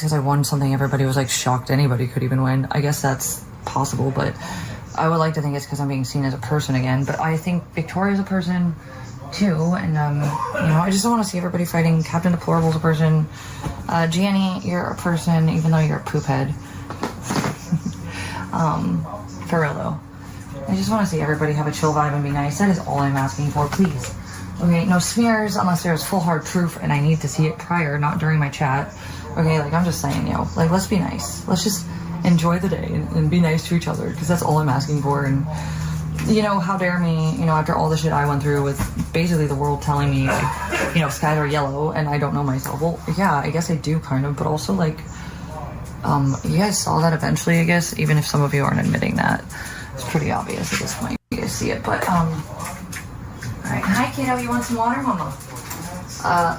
because I won something everybody was like shocked anybody could even win. I guess that's possible, but I would like to think it's because I'm being seen as a person again. But I think Victoria's a person too, and you know, I just don't want to see everybody fighting. Captain Deplorable's a person. Gianni, you're a person, even though you're a poop head. For real though. I just want to see everybody have a chill vibe and be nice. That is all I'm asking for, please. Okay, no smears unless there's full hard proof and I need to see it prior, not during my chat. Okay, like I'm just saying, yo, like let's be nice. Let's just enjoy the day and be nice to each other, because that's all I'm asking for. And you know, how dare me, you know, after all the shit I went through with basically the world telling me, like, you know, skies are yellow and I don't know myself. Well, yeah, I guess I do kind of, but also like, you guys saw that eventually, I guess, even if some of you aren't admitting that. It's pretty obvious at this point. You guys see it, but, alright. Hi, kiddo, you want some water, mama?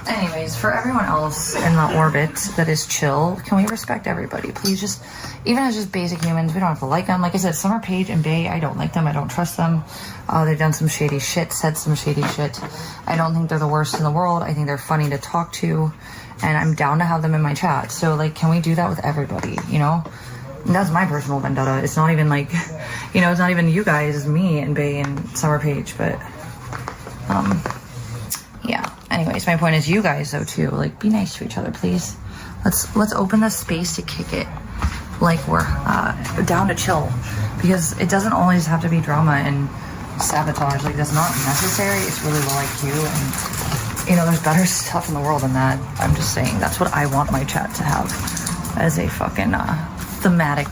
Anyways, for everyone else in the orbit that is chill, can we respect everybody? Please just, even as just basic humans, we don't have to like them. Like I said, Summer, Paige, and Bay, I don't like them. I don't trust them. They've done some shady shit, said some shady shit. I don't think they're the worst in the world. I think they're funny to talk to, and I'm down to have them in my chat. So, like, can we do that with everybody, you know? And that's my personal vendetta. It's not even like, you know, it's not even you guys, it's me and Bay and Summer Page, but, yeah. Anyways, my point is you guys, though, too. Like, be nice to each other, please. Let's open the space to kick it. Like, we're down to chill. Because it doesn't always have to be drama and sabotage. Like, that's not necessary. It's really low IQ, and, you know, there's better stuff in the world than that. I'm just saying, that's what I want my chat to have as a fucking, thematic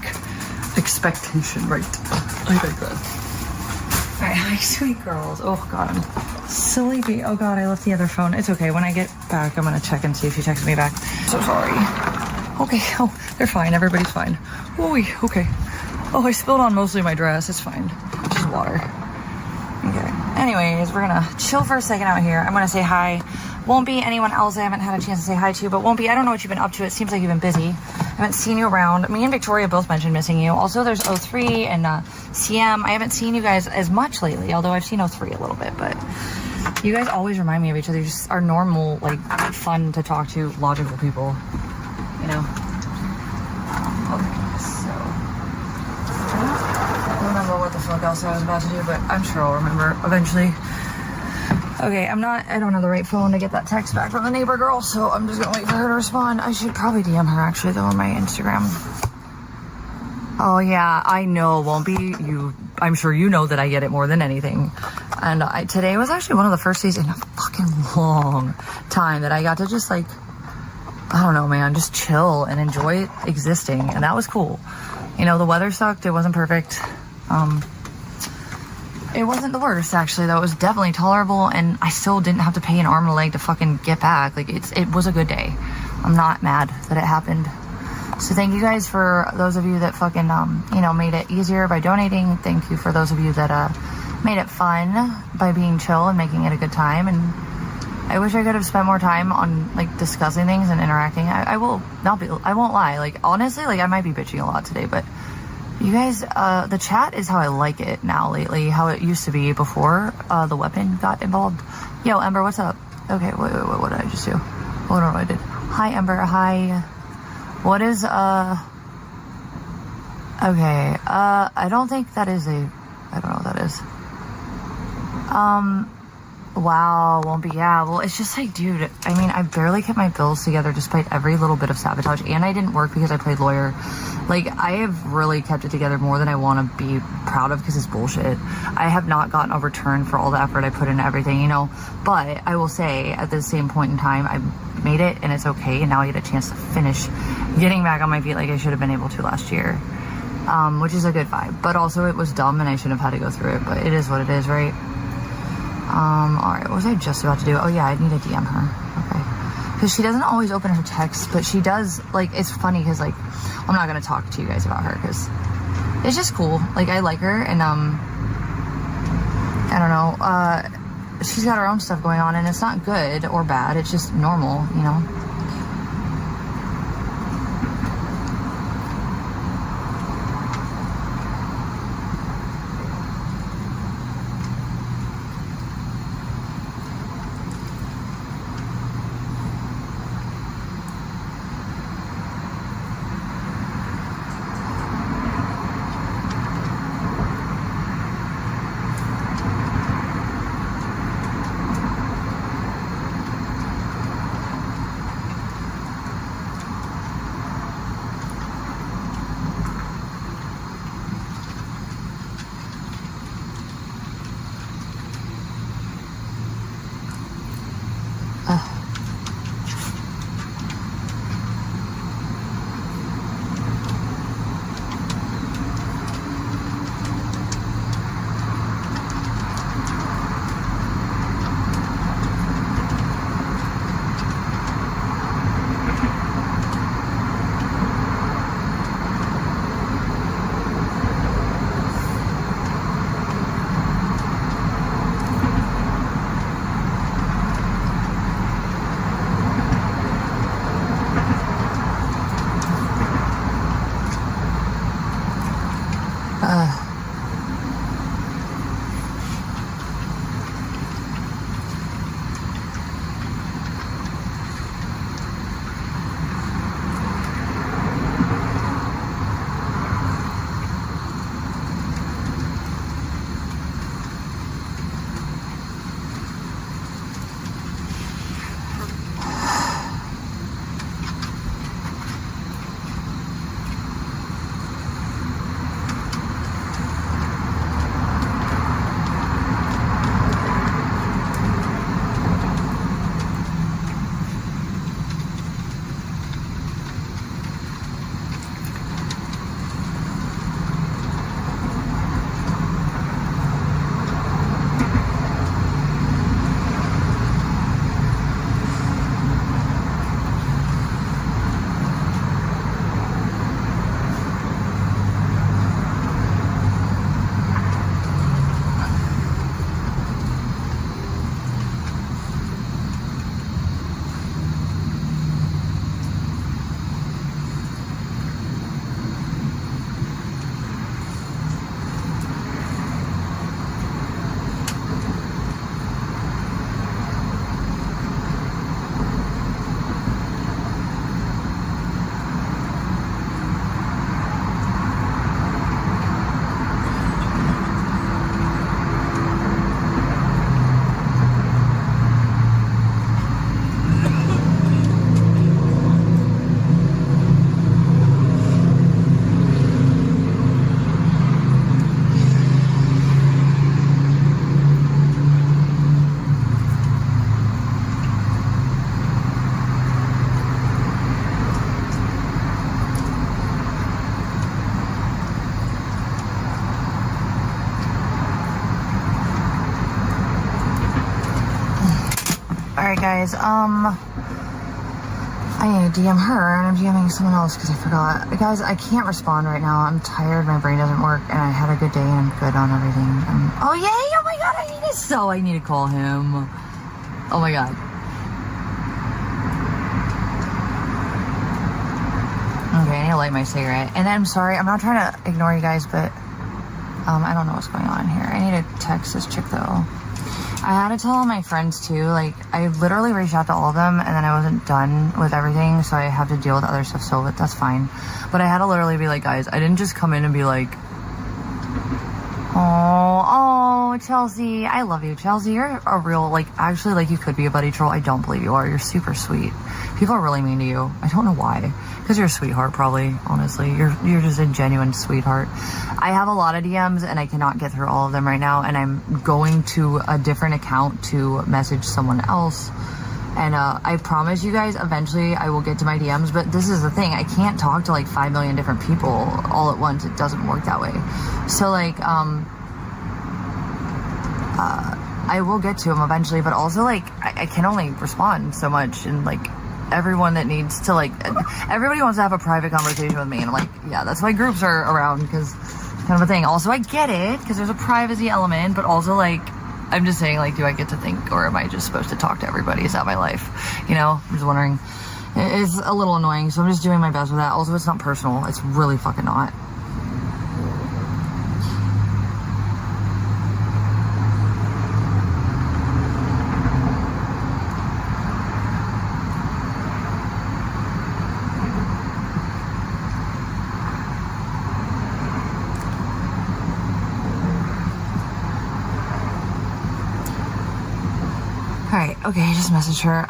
expectation, right? I digress. Alright, hi, sweet girls. Oh, God, I'm sleepy. Oh, God, I left the other phone. It's okay. When I get back, I'm going to check and see if she texts me back. So sorry. Okay. Oh, they're fine. Everybody's fine. Oh, okay. Oh, I spilled on mostly my dress. It's fine. Just water. Okay. Anyways, we're going to chill for a second out here. I'm going to say hi. Won't be anyone else I haven't had a chance to say hi to, but Won't be. I don't know what you've been up to. It seems like you've been busy. I haven't seen you around. Me and Victoria both mentioned missing you. Also, there's O3 and CM. I haven't seen you guys as much lately, although I've seen O3 a little bit, but you guys always remind me of each other. You just are normal, like, fun to talk to, logical people, you know? Okay, so I don't remember what the fuck else I was about to do, but I'm sure I'll remember eventually. Okay, I don't have the right phone to get that text back from the neighbor girl, so I'm just gonna wait for her to respond. I should probably DM her, actually, though, on my Instagram. Oh, yeah, I know, Won't be. I'm sure you know that I get it more than anything. And today was actually one of the first days in a fucking long time that I got to just, like, I don't know, man, just chill and enjoy existing, and that was cool. You know, the weather sucked, it wasn't perfect. It wasn't the worst, actually, though. It was definitely tolerable, and I still didn't have to pay an arm and a leg to fucking get back. Like, it was a good day. I'm not mad that it happened. So thank you guys for those of you that fucking, you know, made it easier by donating. Thank you for those of you that, made it fun by being chill and making it a good time. And I wish I could have spent more time on, like, discussing things and interacting. I won't lie. Like, honestly, like, I might be bitching a lot today, but you guys, the chat is how I like it now lately, how it used to be before the weapon got involved. Yo, Ember, what's up? Okay, wait, what did I just do? Oh, no, I did. Hi, Ember, hi. What is, okay, I don't think that is I don't know what that is. Wow, Won't be, yeah, well, it's just like, dude, I mean, I barely kept my bills together despite every little bit of sabotage, and I didn't work because I played lawyer. Like, I have really kept it together more than I want to be proud of because it's bullshit. I have not gotten a return for all the effort I put into everything, you know, but I will say at the same point in time, I made it and it's okay, and now I get a chance to finish getting back on my feet like I should have been able to last year, which is a good vibe, but also it was dumb and I shouldn't have had to go through it, but it is what it is, right? Alright, what was I just about to do? Oh yeah, I need to DM her. Okay. Because she doesn't always open her texts, but she does, like, it's funny because, like, I'm not going to talk to you guys about her because it's just cool. Like, I like her, and, I don't know, she's got her own stuff going on, and it's not good or bad, it's just normal, you know? Alright guys, I need to DM her, and I'm DMing someone else because I forgot. Guys, I can't respond right now. I'm tired, my brain doesn't work, and I had a good day and I'm good on everything. Oh yay, oh my god, I need to call him. Oh my god. Okay, I need to light my cigarette. And then I'm sorry, I'm not trying to ignore you guys, but I don't know what's going on here. I need to text this chick though. I had to tell all my friends too, like, I literally reached out to all of them and then I wasn't done with everything, so I have to deal with other stuff, so that's fine. But I had to literally be like, guys, I didn't just come in and be like, oh, Chelsea, I love you, Chelsea, you're a real, like, actually, like, you could be a buddy troll. I don't believe you are. You're super sweet. People are really mean to you. I don't know why. Because you're a sweetheart, probably, honestly. You're just a genuine sweetheart. I have a lot of DMs, and I cannot get through all of them right now, and I'm going to a different account to message someone else. And I promise you guys, eventually I will get to my DMs, but this is the thing. I can't talk to, like, 5 million different people all at once. It doesn't work that way. So, like, I will get to them eventually, but also, like, I can only respond so much, and, like, everyone that needs to, like, everybody wants to have a private conversation with me, and I'm like, yeah, that's why groups are around, because kind of a thing. Also, I get it, because there's a privacy element, but also, like, I'm just saying, like, do I get to think, or am I just supposed to talk to everybody? Is that my life? You know, I'm just wondering. It's a little annoying, so I'm just doing my best with that. Also, it's not personal. It's really fucking not. Alright, okay, I just messaged her.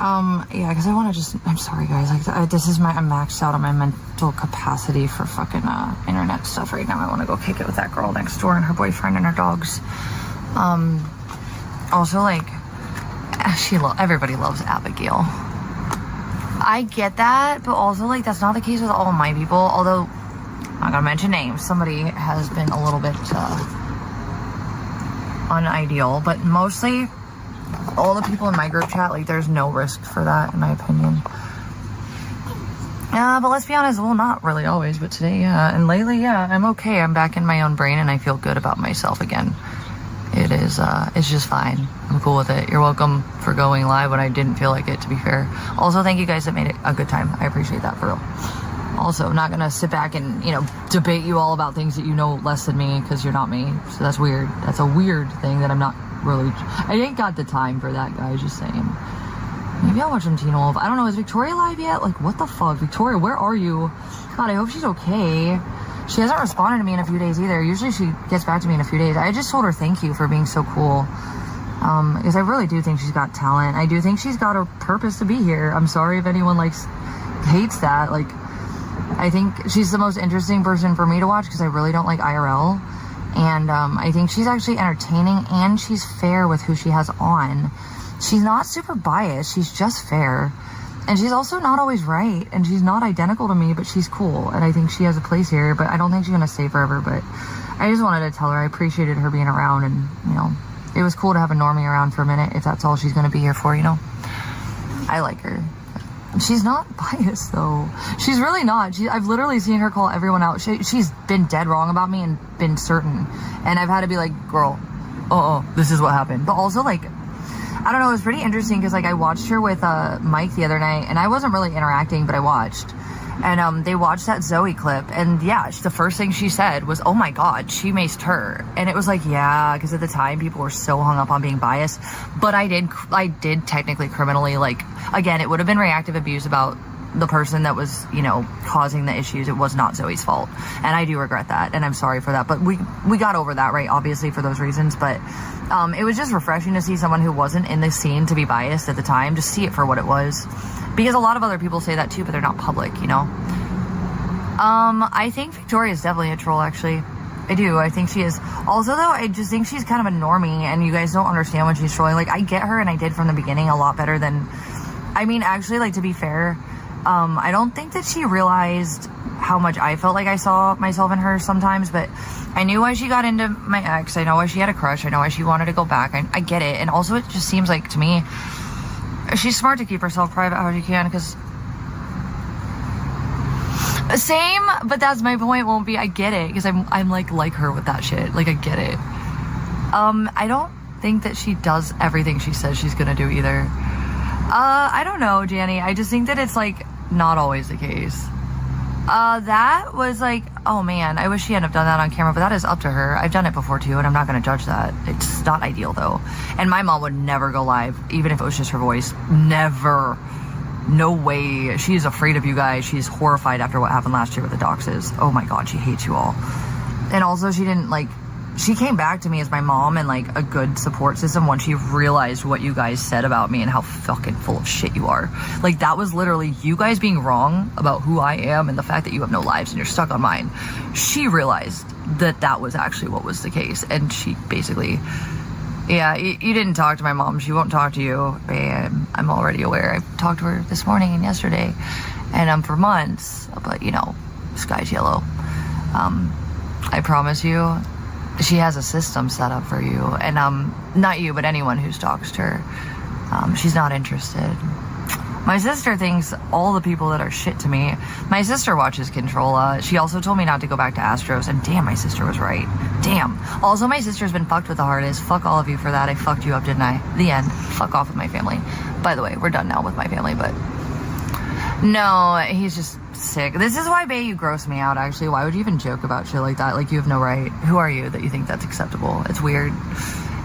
Yeah, because I want to just, I'm sorry guys, like, I'm maxed out on my mental capacity for fucking, internet stuff right now. I want to go kick it with that girl next door and her boyfriend and her dogs. Also, like, everybody loves Abigail. I get that, but also, like, that's not the case with all my people, although, I'm not gonna mention names. Somebody has been a little bit, unideal, but mostly, all the people in my group chat, like, there's no risk for that, in my opinion. But let's be honest, well, not really always, but today, yeah. And lately, yeah, I'm okay. I'm back in my own brain, and I feel good about myself again. It is, it's just fine. I'm cool with it. You're welcome for going live when I didn't feel like it, to be fair. Also, thank you guys that made it a good time. I appreciate that, for real. Also, I'm not gonna sit back and, you know, debate you all about things that you know less than me, because you're not me. So that's weird. That's a weird thing that I'm not really, I ain't got the time for that, guys, just saying. Maybe I'll watch some Teen Wolf. I don't know, is Victoria live yet? Like, what the fuck? Victoria, where are you? God, I hope she's okay. She hasn't responded to me in a few days either. Usually she gets back to me in a few days. I just told her thank you for being so cool. Because I really do think she's got talent. I do think she's got a purpose to be here. I'm sorry if anyone, like, hates that. Like, I think she's the most interesting person for me to watch because I really don't like IRL. And I think she's actually entertaining and she's fair with who she has on. She's not super biased. She's just fair. And she's also not always right. And she's not identical to me, but she's cool. And I think she has a place here, but I don't think she's going to stay forever. But I just wanted to tell her I appreciated her being around. And, you know, it was cool to have a normie around for a minute if that's all she's going to be here for, you know. I like her. She's not biased, though. She's really not. I've literally seen her call everyone out. She's been dead wrong about me and been certain. And I've had to be like, girl, this is what happened. But also, like, I don't know, it was pretty interesting because, like, I watched her with Mike the other night, and I wasn't really interacting, but I watched. And they watched that Zoe clip, and yeah, the first thing she said was, oh my god, she maced her. And it was like, yeah, because at the time people were so hung up on being biased. But I did technically criminally, like, again, it would have been reactive abuse about the person that was, you know, causing the issues. It was not Zoe's fault, and I do regret that, and I'm sorry for that. But we got over that, right? Obviously for those reasons. But it was just refreshing to see someone who wasn't in the scene to be biased at the time, just see it for what it was. Because a lot of other people say that too, but they're not public, you know? I think Victoria is definitely a troll, actually. I do. I think she is. Also, though, I just think she's kind of a normie, and you guys don't understand when she's trolling. Like, I get her, and I did from the beginning a lot better than... I mean, actually, like, to be fair, I don't think that she realized how much I felt like I saw myself in her sometimes, but I knew why she got into my ex. I know why she had a crush. I know why she wanted to go back. I get it. And also, it just seems like, to me... She's smart to keep herself private how she can, because same, but that's my point. Won't be. I get it, because I'm like her with that shit. Like, I get it. I don't think that she does everything she says she's gonna do either. I don't know, Janny. I just think that it's like not always the case. That was like, oh man, I wish she hadn't have done that on camera, but that is up to her. I've done it before too, and I'm not gonna judge that. It's not ideal though. And my mom would never go live, even if it was just her voice. Never. No way. She's afraid of you guys. She's horrified after what happened last year with the doxes. Oh my god, she hates you all. And also, she didn't like, she came back to me as my mom and like a good support system when she realized what you guys said about me and how fucking full of shit you are. Like, that was literally you guys being wrong about who I am and the fact that you have no lives and you're stuck on mine. She realized that that was actually what was the case, and she basically, yeah, you didn't talk to my mom. She won't talk to you. And I'm already aware. I talked to her this morning and yesterday, and for months, but you know, sky's yellow. I promise you, she has a system set up for you, and not you, but anyone who's doxed her. She's not interested. My sister thinks all the people that are shit to me. My sister watches Controlla. She also told me not to go back to Astros, and damn, my sister was right. Damn. Also, my sister's been fucked with the hardest. Fuck all of you for that. I fucked you up, didn't I? The end. Fuck off with my family. By the way, we're done now with my family, but no, he's just sick. This is why, Bae, you gross me out, actually. Why would you even joke about shit like that? Like, you have no right. Who are you that you think that's acceptable? It's weird.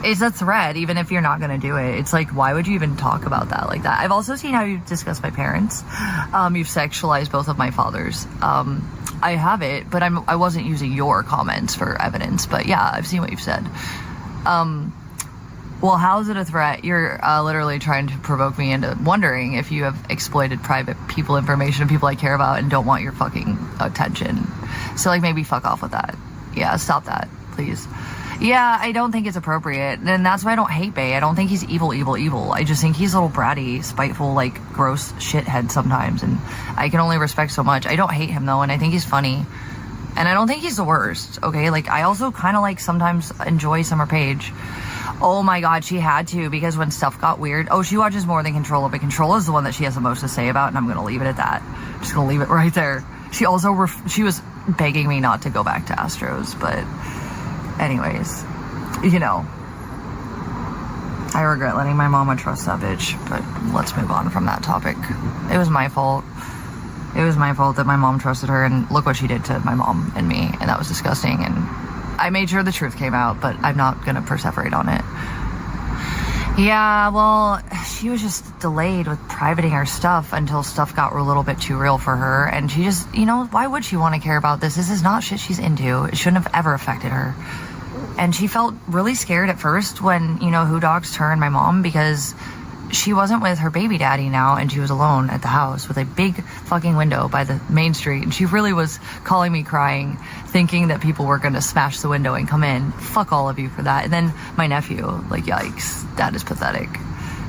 It's a threat, even if you're not gonna do it. It's like, why would you even talk about that like that? I've also seen how you've discussed my parents. You've sexualized both of my fathers. I have it, but I wasn't using your comments for evidence. But yeah, I've seen what you've said. Well, how is it a threat? You're literally trying to provoke me into wondering if you have exploited private people information of people I care about and don't want your fucking attention. So, like, maybe fuck off with that. Yeah, stop that, please. Yeah, I don't think it's appropriate. And that's why I don't hate Bae. I don't think he's evil. I just think he's a little bratty, spiteful, like, gross shithead sometimes. And I can only respect so much. I don't hate him, though, and I think he's funny. And I don't think he's the worst, okay? Like, I also kind of, like, sometimes enjoy Summer Page. Oh my god, she had to, because when stuff got weird. Oh, she watches more than Controlla, but Controlla is the one that she has the most to say about, and I'm gonna leave it at that. I'm just gonna leave it right there. She also, she was begging me not to go back to Astros, but anyways, you know, I regret letting my mama trust that bitch, but let's move on from that topic. It was my fault. It was my fault that my mom trusted her, and look what she did to my mom and me, and that was disgusting, and I made sure the truth came out, but I'm not gonna perseverate on it. Yeah, well, she was just delayed with privating her stuff until stuff got a little bit too real for her, and she just, you know, why would she want to care about this? This is not shit she's into. It shouldn't have ever affected her. And she felt really scared at first when, you know, who doxed her and my mom, because she wasn't with her baby daddy now, and she was alone at the house with a big fucking window by the main street, and she really was calling me crying, thinking that people were gonna smash the window and come in. Fuck all of you for that. And then my nephew, like, yikes, that is pathetic.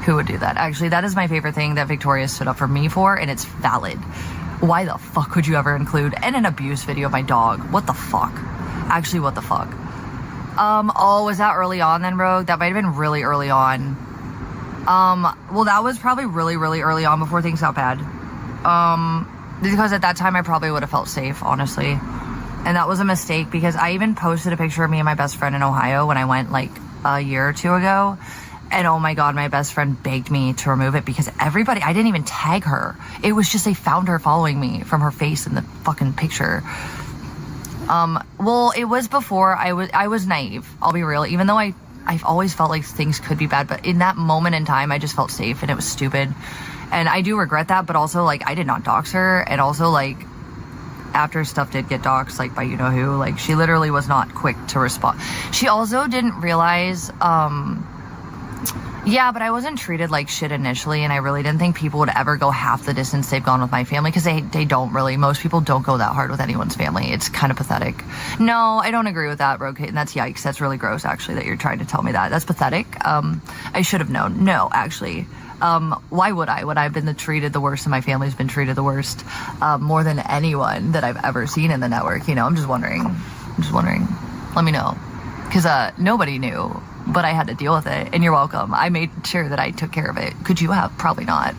Who would do that? Actually, that is my favorite thing that Victoria stood up for me for, and it's valid. Why the fuck would you ever include an abuse video of my dog? What the fuck? Actually, what the fuck? Oh, was that early on then, Rogue? That might have been really early on. Well, that was probably really, really early on before things got bad. Because at that time I probably would have felt safe, honestly. And that was a mistake, because I even posted a picture of me and my best friend in Ohio when I went like a year or two ago. And oh my god, my best friend begged me to remove it, because everybody, I didn't even tag her. It was just they found her following me from her face in the fucking picture. Well, it was before I was naive. I'll be real. Even though I've always felt like things could be bad, but in that moment in time, I just felt safe, and it was stupid. And I do regret that, but also, like, I did not dox her, and also, like, after stuff did get doxed, like, by you-know-who, like, she literally was not quick to respond. She also didn't realize, yeah, but I wasn't treated like shit initially, and I really didn't think people would ever go half the distance they've gone with my family, because they don't really. Most people don't go that hard with anyone's family. It's kind of pathetic. No, I don't agree with that, Rogue, and that's yikes. That's really gross, actually, that you're trying to tell me that. That's pathetic. I should have known. No, actually. Why would I? When I've been treated the worst, and my family's been treated the worst, more than anyone that I've ever seen in the network, you know? I'm just wondering. Let me know. Because nobody knew. but I had to deal with it, and you're welcome. I made sure that I took care of it. Could you have? Probably not.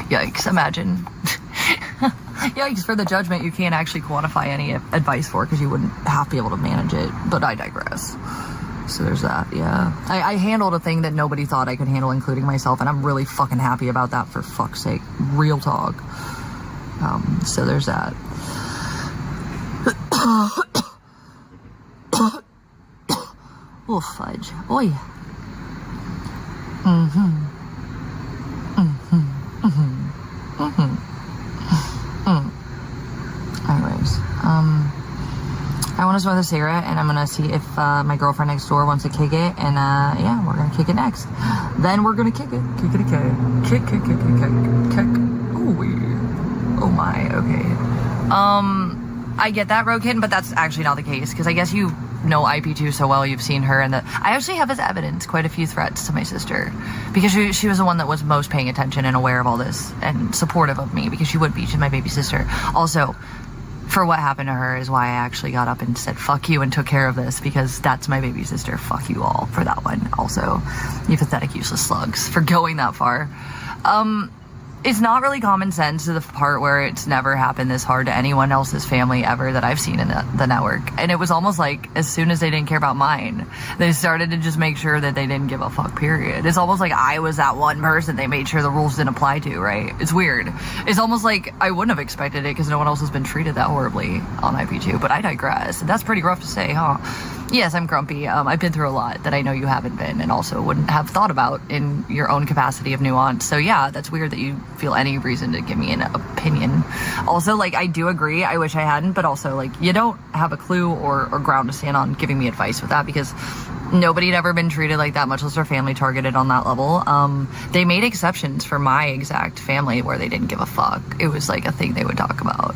Yikes, imagine. Yikes, for the judgment you can't actually quantify any advice for, because you wouldn't have to be able to manage it, but I digress. So there's that, yeah. I handled a thing that nobody thought I could handle, including myself, and I'm really fucking happy about that, for fuck's sake. Real talk. So there's that. Oh, fudge. Oi. Anyways, I want to smoke a cigarette, and I'm gonna see if my girlfriend next door wants to kick it, and yeah, we're gonna kick it next. Then we're gonna kick it. Kick. Oh my, okay. I get that, Road Kitten, but that's actually not the case, because I guess you know IP2 so well, you've seen her, and I actually have as evidence quite a few threats to my sister, because she was the one that was most paying attention and aware of all this, and supportive of me, because she would be, she's my baby sister. Also, for what happened to her is why I actually got up and said fuck you and took care of this, because that's my baby sister. Fuck you all for that one. Also, you pathetic useless slugs for going that far. It's not really common sense to the part where it's never happened this hard to anyone else's family ever that I've seen in the network. And it was almost like as soon as they didn't care about mine, they started to just make sure that they didn't give a fuck, period. It's almost like I was that one person they made sure the rules didn't apply to, right? It's weird. It's almost like I wouldn't have expected it, because no one else has been treated that horribly on IP2, but I digress. That's pretty rough to say, huh? Yes, I'm grumpy. I've been through a lot that I know you haven't been, and also wouldn't have thought about in your own capacity of nuance. So yeah, that's weird that you feel any reason to give me an opinion. Also, like, I do agree, I wish I hadn't, but also, like, you don't have a clue or ground to stand on giving me advice with that, because nobody had ever been treated like that, much less their family targeted on that level. They made exceptions for my exact family where they didn't give a fuck. It was like a thing they would talk about.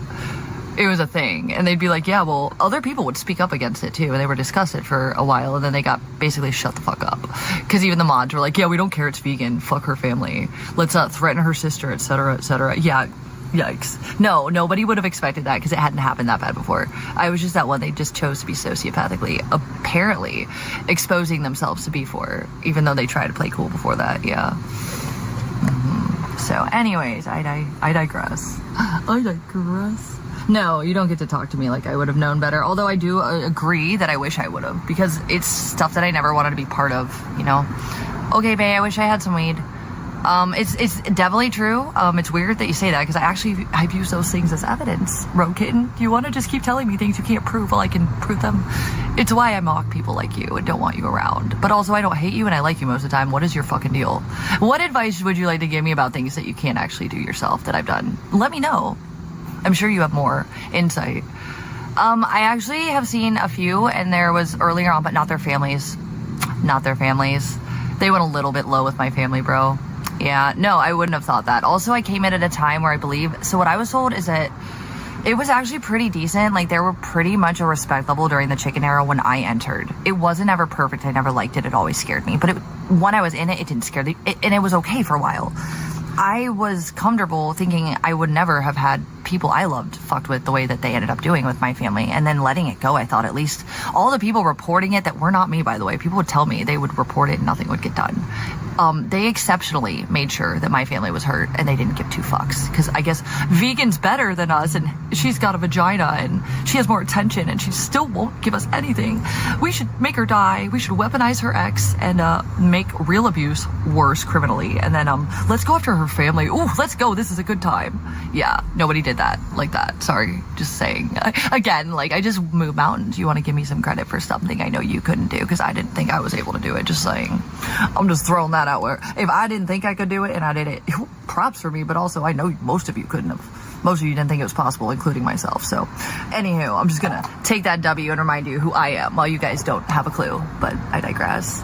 It was a thing, and they'd be like, yeah, well, other people would speak up against it too, and they were discussed for a while, and then they got basically shut the fuck up, because even the mods were like, yeah, we don't care, it's vegan, fuck her family, let's threaten her sister, etc., etc. Yeah, yikes. No, nobody would have expected that, because it hadn't happened that bad before. I was just that one they just chose to be sociopathically, apparently, exposing themselves to be for, even though they tried to play cool before that, yeah. So anyways, I digress. I digress. No, you don't get to talk to me like I would have known better. Although I do agree that I wish I would have, because it's stuff that I never wanted to be part of, you know? Okay, babe, I wish I had some weed. It's definitely true. It's weird that you say that, because I've used those things as evidence. Road Kitten, you want to just keep telling me things you can't prove while I can prove them? It's why I mock people like you and don't want you around. But also, I don't hate you and I like you most of the time. What is your fucking deal? What advice would you like to give me about things that you can't actually do yourself that I've done? Let me know. I'm sure you have more insight. I actually have seen a few, and there was earlier on, but not their families. Not their families. They went a little bit low with my family, bro. Yeah, no, I wouldn't have thought that. Also, I came in at a time where I believe, so what I was told is that it was actually pretty decent. Like, they were pretty much a respect level during the chicken era when I entered. It wasn't ever perfect. I never liked it. It always scared me. But when I was in it, it didn't scare me. And it was okay for a while. I was comfortable thinking I would never have had people I loved fucked with the way that they ended up doing with my family, and then letting it go. I thought at least all the people reporting it that were not me, by the way, people would tell me they would report it and nothing would get done. They exceptionally made sure that my family was hurt, and they didn't give two fucks, because I guess vegan's better than us, and she's got a vagina and she has more attention and she still won't give us anything. We should make her die. We should weaponize her ex and make real abuse worse criminally, and then let's go after her family. Ooh, let's go, this is a good time. Yeah, nobody did that like that. Sorry, just saying. Again, like, I just moved mountains. You want to give me some credit for something I know you couldn't do, because I didn't think I was able to do it. Just saying. I'm just throwing that out where if I didn't think I could do it and I did it, props for me, but also I know most of you couldn't have. Most of you didn't think it was possible, including myself. So anywho, I'm just gonna take that W and remind you who I am while you guys don't have a clue, but I digress.